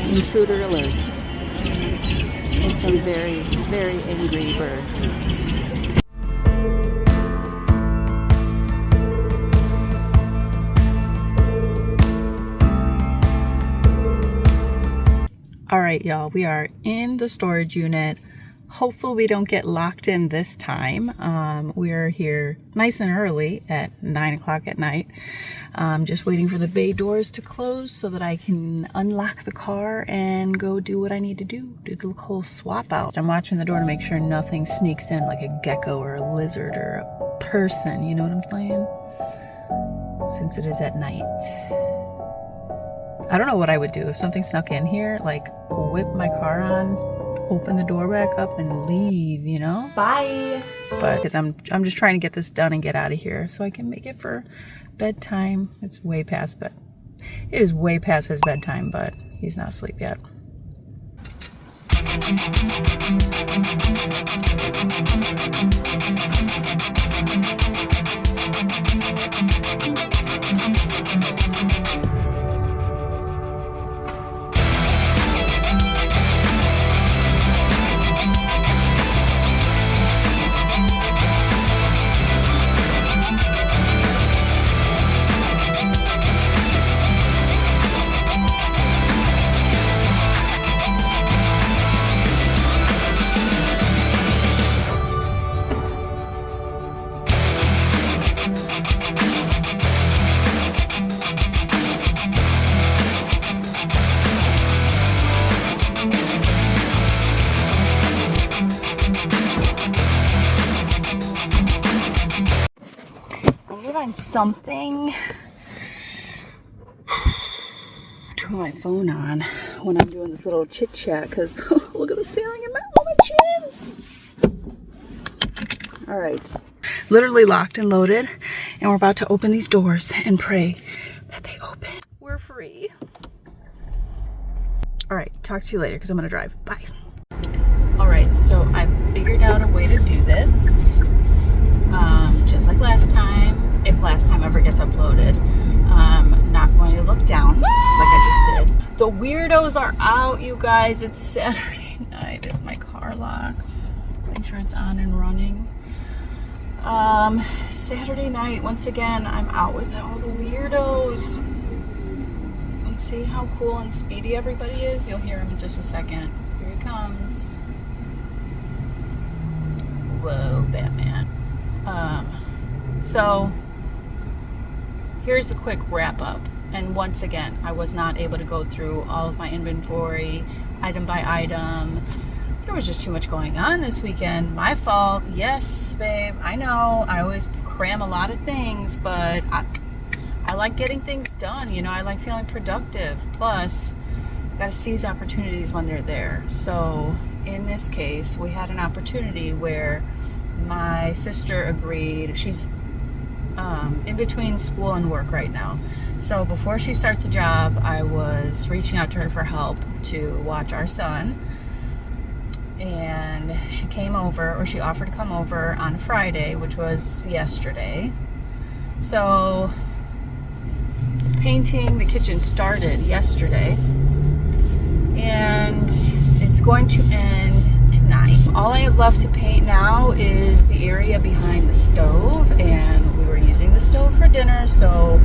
Intruder alert. And some very, very angry birds. All right, y'all, we are in the storage unit. Hopefully we don't get locked in this time. We are here nice and early at 9 o'clock at night. Just waiting for the bay doors to close so that I can unlock the car and go do what I need to do the whole swap out. I'm watching the door to make sure nothing sneaks in like a gecko or a lizard or a person, you know what I'm saying? Since it is at night. I don't know what I would do if something snuck in here, like whip my car on, open the door back up and leave, you know? Bye. But because I'm just trying to get this done and get out of here so I can make it for bedtime. It's way past bed. It is way past his bedtime, but he's not asleep yet. Something turn my phone on when I'm doing this little chit chat because look at the ceiling in my chins. All right, literally locked and loaded, and we're about to open these doors and pray that they open. We're free. All right, talk to you later because I'm gonna drive. Bye. All right, so I figured out a way to do this, just like last time. If last time ever gets uploaded, I'm not going to look down like I just did. The weirdos are out, you guys. It's Saturday night. Is my car locked? Let's make sure it's on and running. Saturday night, once again, I'm out with all the weirdos. Let's see how cool and speedy everybody is. You'll hear him in just a second. Here he comes. Whoa, Batman. So here's the quick wrap up. And once again, I was not able to go through all of my inventory, item by item. There was just too much going on this weekend. My fault. Yes, babe, I know. I always cram a lot of things, but I like getting things done. You know, I like feeling productive. Plus, got to seize opportunities when they're there. So in this case, we had an opportunity where my sister agreed. She's in between school and work right now. So before she starts a job, I was reaching out to her for help to watch our son. And she came over, or she offered to come over on Friday, which was yesterday. So painting the kitchen started yesterday. And it's going to end tonight. All I have left to paint now is the area behind the stove, and we were using the stove for dinner, so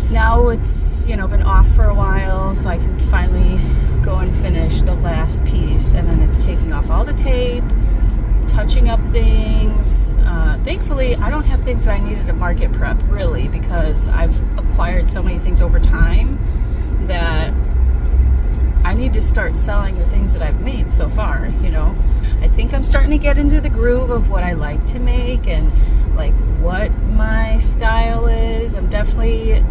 now it's, you know, been off for a while, so I can finally go and finish the last piece, and then it's taking off all the tape, touching up things. Thankfully, I don't have things that I needed at market prep, really, because I've acquired so many things over time that I need to start selling the things that I've made so far, you know. I think I'm starting to get into the groove of what I like to make and like what my style is. I'm definitely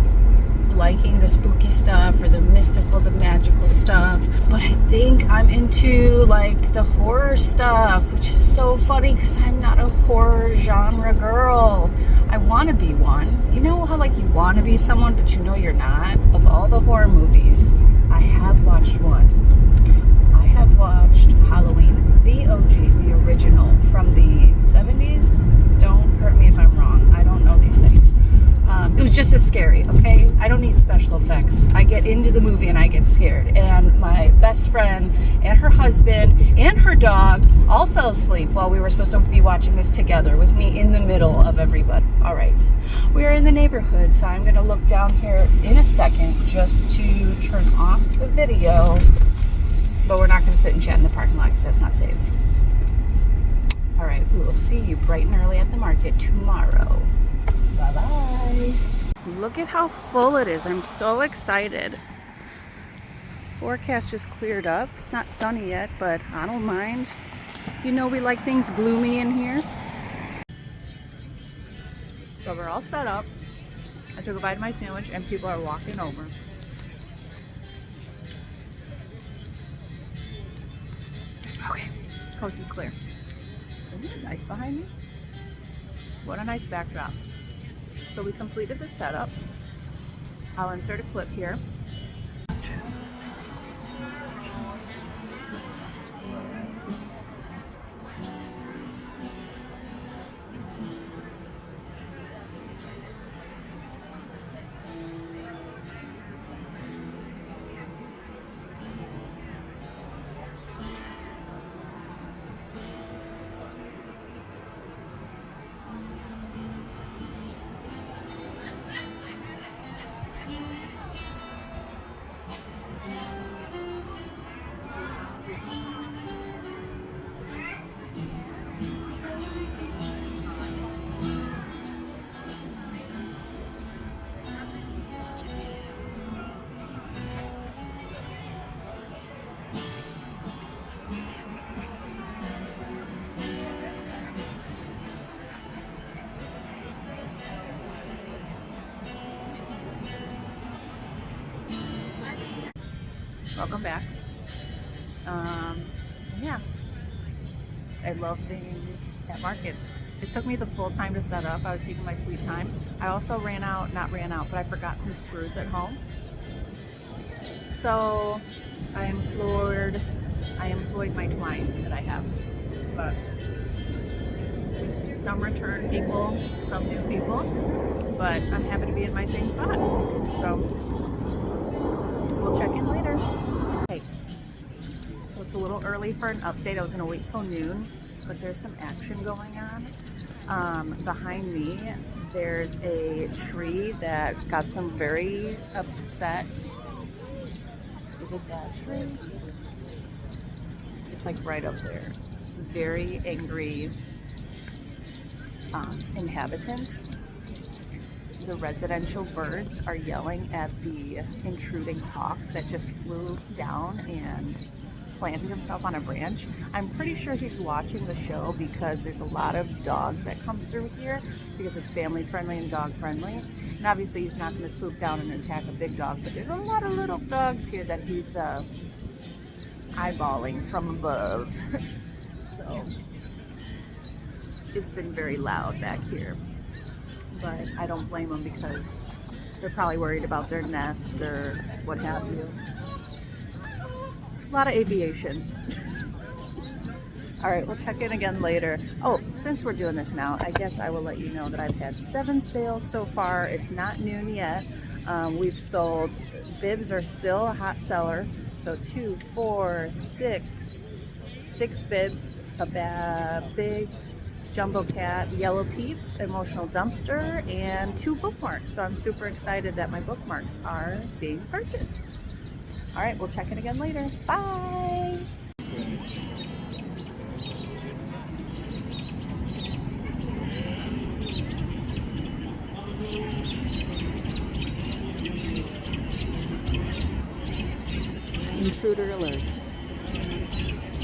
liking the spooky stuff or the mystical, the magical stuff. But I think I'm into like the horror stuff, which is so funny because I'm not a horror genre girl. I want to be one. You know how like you want to be someone, but you know you're not? Of all the horror movies, I have watched one. I have watched Halloween, the OG, the original from the 70s. Don't hurt me if I'm wrong. I don't know these things. It was just as scary, okay? I don't need special effects. I get into the movie and I get get scared. And my best friend and her husband and her dog all fell asleep while we were supposed to be watching this together with me in the middle of everybody. All right, we're in the neighborhood, so I'm gonna look down here in a second just to turn off the video, but we're not gonna sit and chat in the parking lot because that's not safe. All right, we will see you bright and early at the market tomorrow. Bye-bye. Look at how full it is. I'm so excited. Forecast just cleared up. It's not sunny yet, but I don't mind. You know we like things gloomy in here. So we're all set up. I took a bite of my sandwich and people are walking over. Okay, coast is clear. Isn't it nice behind me? What a nice backdrop. So we completed the setup. I'll insert a clip here. Welcome back. Yeah, I love being at markets. It took me the full time to set up. I was taking my sweet time. I also not ran out, but I forgot some screws at home. So I employed my twine that I have. But some return people, some new people, but I'm happy to be in my same spot. So we'll check in later. Okay. So it's a little early for an update. I was gonna wait till noon, but there's some action going on. Behind me, there's a tree that's got some very upset, is it that tree? It's like right up there. Very angry inhabitants. The residential birds are yelling at the intruding hawk that just flew down and planted himself on a branch. I'm pretty sure he's watching the show because there's a lot of dogs that come through here because it's family friendly and dog friendly. And obviously he's not going to swoop down and attack a big dog, but there's a lot of little dogs here that he's eyeballing from above. So it's been very loud back here, but I don't blame them because they're probably worried about their nest or what have you. A lot of aviation. All right, we'll check in again later. Oh, since we're doing this now, I guess I will let you know that I've had 7 sales so far. It's not noon yet. We've sold, bibs are still a hot seller. So 2, 4, 6 bibs, a big jumbo cat, yellow peep, emotional dumpster, and 2 bookmarks. So I'm super excited that my bookmarks are being purchased. All right, we'll check in again later. Bye. Intruder alert.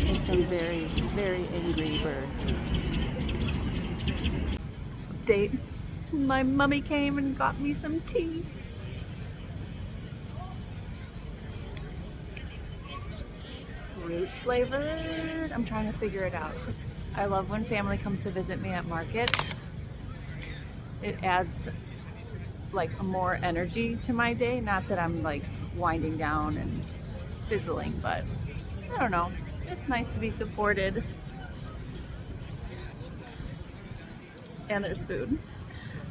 And some very, very angry birds. Update. My mummy came and got me some tea. Fruit flavored. I'm trying to figure it out. I love when family comes to visit me at markets. It adds like more energy to my day. Not that I'm like winding down and fizzling, but I don't know. It's nice to be supported. And there's food.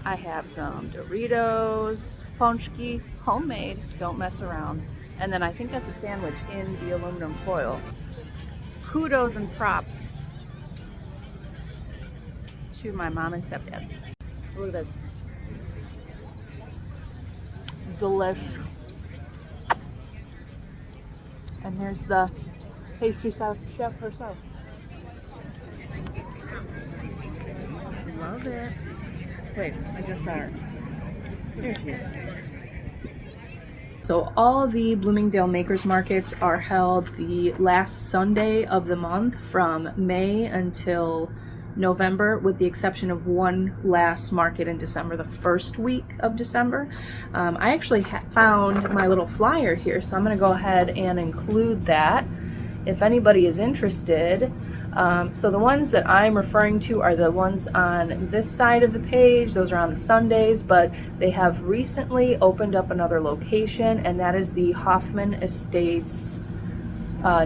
I have some Doritos, Ponchki, homemade, don't mess around. And then I think that's a sandwich in the aluminum foil. Kudos and props to my mom and stepdad. Look at this. Delish. And here's the pastry chef herself. Love it. Wait, I just saw her. There she is. So all the Bloomingdale Makers Markets are held the last Sunday of the month from May until November, with the exception of one last market in December, the first week of December. I actually found my little flyer here, so I'm going to go ahead and include that if anybody is interested. So the ones that I'm referring to are the ones on this side of the page. Those are on the Sundays, but they have recently opened up another location, and that is the Hoffman Estates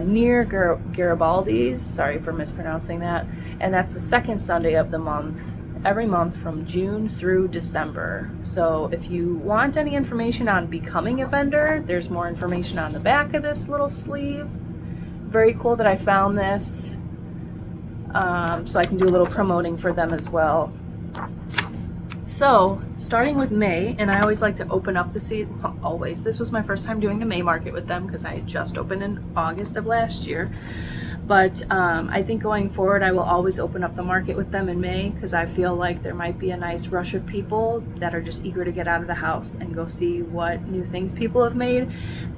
near Garibaldi's. Sorry for mispronouncing that. And that's the second Sunday of the month, every month from June through December. So if you want any information on becoming a vendor, there's more information on the back of this little sleeve. Very cool that I found this. So I can do a little promoting for them as well. So starting with May, and I always like to open up the season, always. This was my first time doing the May market with them because I had just opened in August of last year. But I think going forward, I will always open up the market with them in May because I feel like there might be a nice rush of people that are just eager to get out of the house and go see what new things people have made,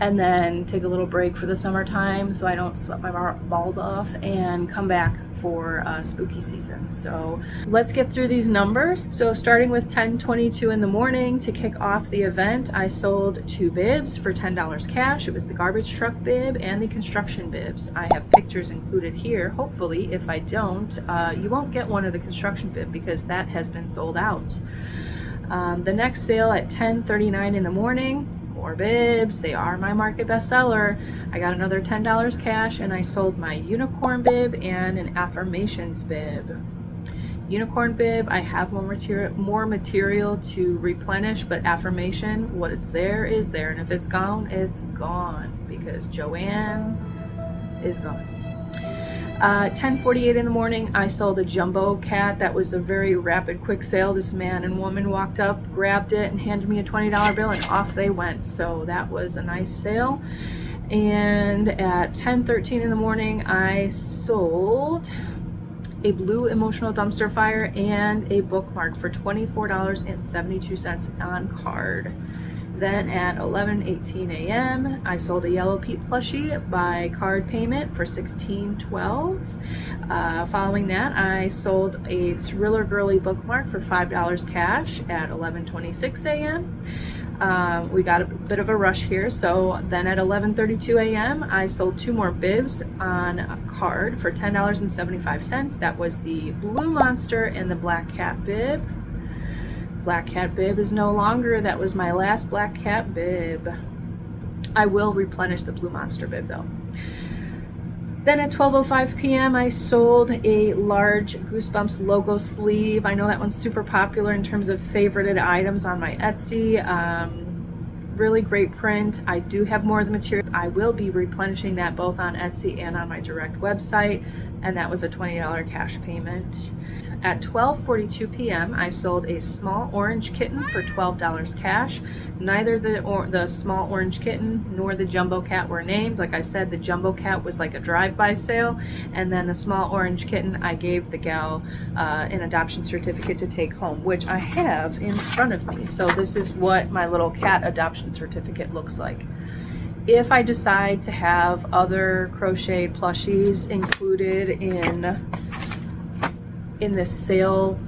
and then take a little break for the summertime so I don't sweat my balls off and come back for spooky season. So let's get through these numbers. So starting with 10:22 in the morning to kick off the event, I sold 2 bibs for $10 cash. It was the garbage truck bib and the construction bibs. I have pictures included here. Hopefully, if I don't, you won't get one of the construction bib because that has been sold out. The next sale at 10:39 in the morning, more bibs. They are my market bestseller. I got another $10 cash, and I sold my unicorn bib and an affirmations bib. Unicorn bib, I have more material to replenish, but affirmation, what it's there is there, and if it's gone, it's gone because Joanne is gone. 10:48 in the morning, I sold a jumbo cat. That was a very rapid, quick sale. This man and woman walked up, grabbed it, and handed me a $20 bill, and off they went. So that was a nice sale. And at 10:13 in the morning, I sold a blue emotional dumpster fire and a bookmark for $24.72 on card. Then at 11:18 a.m., I sold a Yellow Pete plushie by card payment for $16.12. Following that, I sold a Thriller Girly bookmark for $5 cash at 11:26 a.m. We got a bit of a rush here, so then at 11:32 a.m., I sold 2 more bibs on a card for $10.75. That was the Blue Monster and the Black Cat bib. Black Cat bib is no longer. That was my last Black Cat bib. I will replenish the Blue Monster bib though. Then at 12:05 p.m. I sold a large Goosebumps logo sleeve. I know that one's super popular in terms of favorited items on my Etsy. Really great print. I do have more of the material. I will be replenishing that both on Etsy and on my direct website, and that was a $20 cash payment. At 12:42 p.m. I sold a small orange kitten for $12 cash. Neither the small orange kitten nor the jumbo cat were named. Like I said, the jumbo cat was like a drive-by sale, and then the small orange kitten, I gave the gal an adoption certificate to take home, which I have in front of me. So this is what my little cat adoption certificate looks like. If I decide to have other crocheted plushies included in this sale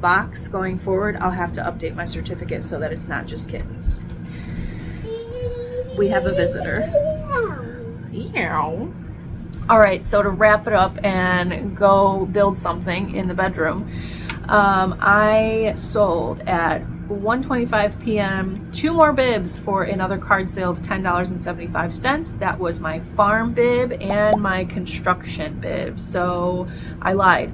box going forward, I'll have to update my certificate so that it's not just kittens. We have a visitor. Meow. All right, so to wrap it up and go build something in the bedroom, I sold at 1:25 p.m. 2 more bibs for another card sale of $10.75. That was my farm bib and my construction bib. So I lied.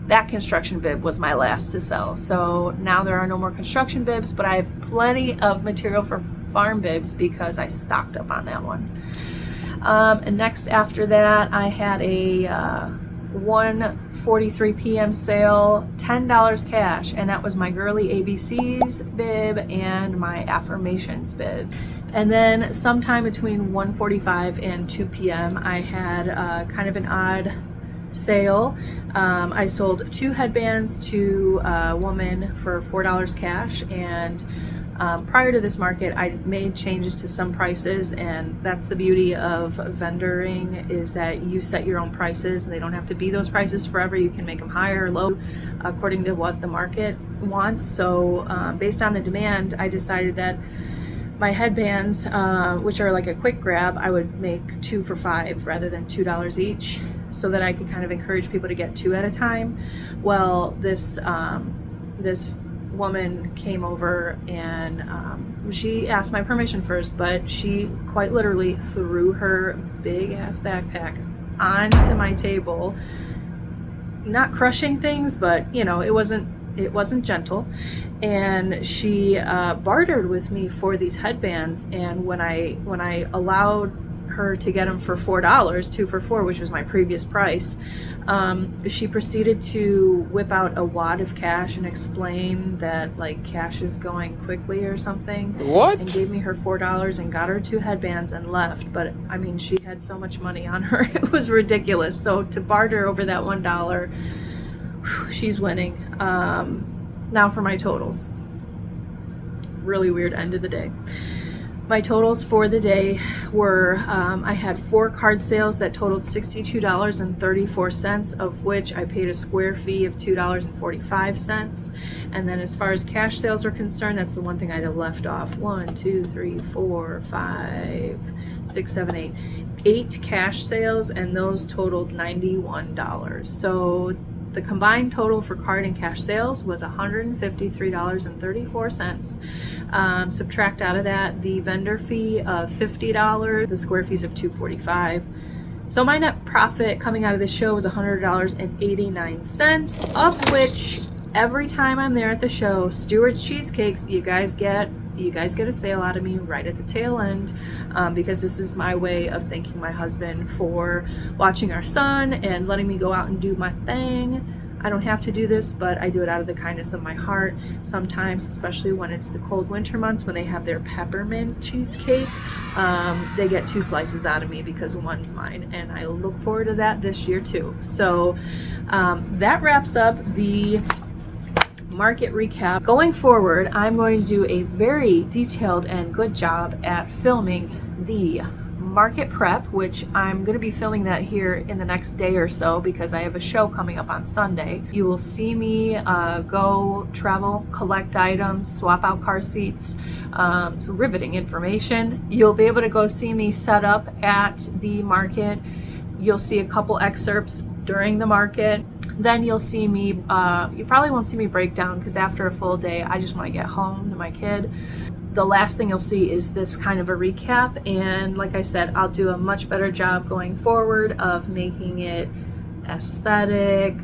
That construction bib was my last to sell. So now there are no more construction bibs, but I have plenty of material for Farm Bibs because I stocked up on that one. And next after that, I had a 1:43 p.m. sale, $10 cash, and that was my Girly ABCs bib and my affirmations bib. And then sometime between 1:45 and 2 p.m. I had kind of an odd sale. I sold 2 headbands to a woman for $4 cash, and prior to this market I made changes to some prices, and that's the beauty of vendoring, is that you set your own prices. They don't have to be those prices forever. You can make them higher or low according to what the market wants. So based on the demand, I decided that my headbands, which are like a quick grab, I would make 2 for $5 rather than $2 each, so that I could kind of encourage people to get 2 at a time. Well, this woman came over and she asked my permission first, but she quite literally threw her big ass backpack onto my table, not crushing things, but you know, it wasn't gentle. And she bartered with me for these headbands, and when I allowed her to get them for $4, 2 for $4, which was my previous price, she proceeded to whip out a wad of cash and explain that like cash is going quickly or something. What? And gave me her $4 and got her 2 headbands and left. But I mean, she had so much money on her, it was ridiculous. So to barter over that $1, she's winning. Now for my totals. Really weird end of the day. My totals for the day were, I had 4 card sales that totaled $62.34, of which I paid a square fee of $2.45. And then as far as cash sales are concerned, that's the one thing I'd have left off. 1, 2, 3, 4, 5, 6, 7, 8. 8 cash sales, and those totaled $91. So the combined total for card and cash sales was $153.34. Subtract out of that the vendor fee of $50, the square fees of $2.45. So my net profit coming out of this show was $100.89, of which every time I'm there at the show, Stewart's Cheesecakes, you guys get a sale out of me right at the tail end, because this is my way of thanking my husband for watching our son and letting me go out and do my thing. I don't have to do this, but I do it out of the kindness of my heart. Sometimes, especially when it's the cold winter months, when they have their peppermint cheesecake, they get 2 slices out of me because one's mine, and I look forward to that this year too. So that wraps up the market recap. Going forward, I'm going to do a very detailed and good job at filming the market prep, which I'm going to be filming that here in the next day or so because I have a show coming up on Sunday. You will see me go travel, collect items, swap out car seats, some riveting information. You'll be able to go see me set up at the market. You'll see a couple excerpts during the market. Then you'll see me, you probably won't see me break down because after a full day, I just want to get home to my kid. The last thing you'll see is this kind of a recap. And like I said, I'll do a much better job going forward of making it aesthetic,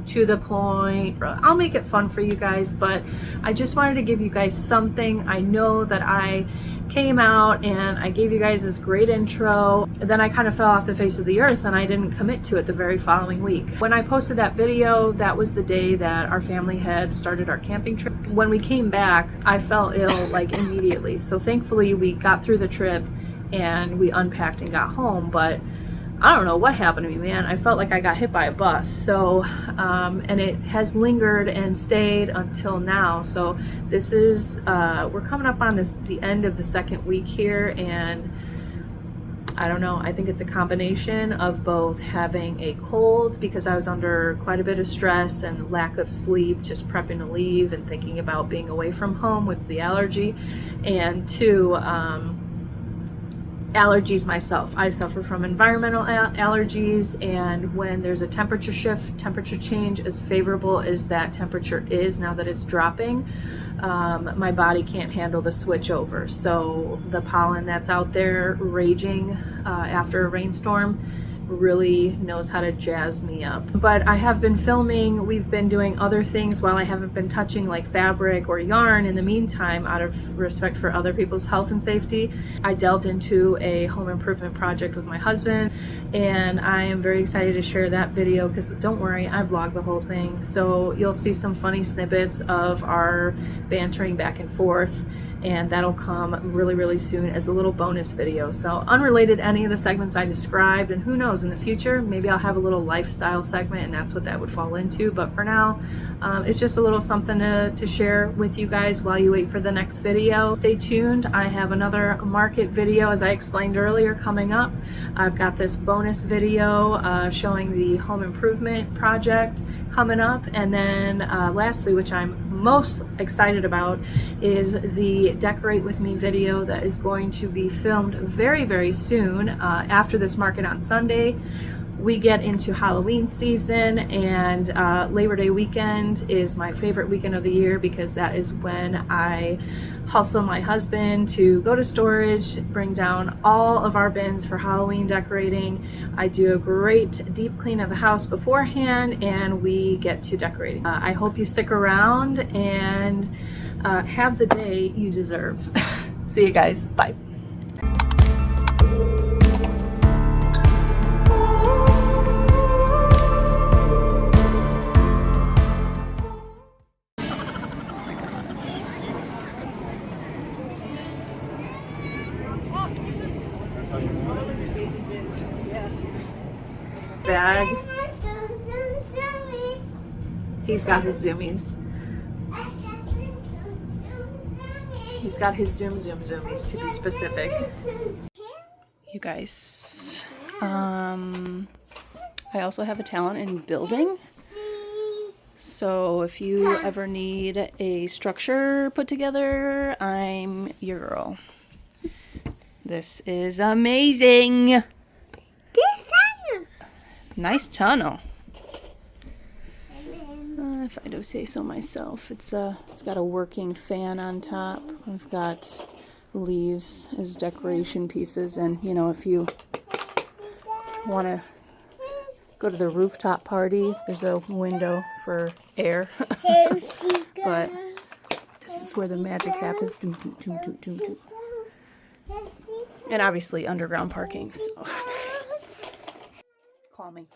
to the point. I'll make it fun for you guys, but I just wanted to give you guys something. I know that I came out and I gave you guys this great intro, and then I kind of fell off the face of the earth and I didn't commit to it the very following week. When I posted that video, that was the day that our family had started our camping trip. When we came back, I fell ill like immediately. So thankfully we got through the trip and we unpacked and got home, but I don't know what happened to me, man. I felt like I got hit by a bus. So, and it has lingered and stayed until now. So this is, we're coming up on the end of the second week here, and I don't know, I think it's a combination of both having a cold because I was under quite a bit of stress and lack of sleep, just prepping to leave and thinking about being away from home with the allergy, and 2, allergies myself. I suffer from environmental allergies, and when there's a temperature shift, temperature change, as favorable as that temperature is now that it's dropping, my body can't handle the switch over. So the pollen that's out there raging after a rainstorm really knows how to jazz me up. But I have been filming, we've been doing other things while I haven't been touching like fabric or yarn in the meantime, out of respect for other people's health and safety. I delved into a home improvement project with my husband, and I am very excited to share that video because don't worry, I vlogged the whole thing. So you'll see some funny snippets of our bantering back and forth, and that'll come really soon as a little bonus video. So unrelated to any of the segments I described, and who knows, in the future maybe I'll have a little lifestyle segment and that's what that would fall into. But for now, it's just a little something to share with you guys while you wait for the next video. Stay tuned. I have another market video, as I explained earlier, coming up. I've got this bonus video showing the home improvement project coming up, and then lastly, which I'm most excited about, is the Decorate With Me video that is going to be filmed very soon. After this market on Sunday, we get into Halloween season, and Labor Day weekend is my favorite weekend of the year because that is when I hustle my husband to go to storage, bring down all of our bins for Halloween decorating. I do a great deep clean of the house beforehand, and we get to decorating. I hope you stick around and have the day you deserve. See you guys. Bye. Bag. He's got his zoomies. He's got his zoomies, to be specific. You guys, I also have a talent in building. So if you ever need a structure put together, I'm your girl. This is amazing. Nice tunnel. If I do say so myself, it's got a working fan on top. We've got leaves as decoration pieces, and you know, if you want to go to the rooftop party, there's a window for air. But this is where the magic happens. And obviously underground parking. So. Call me.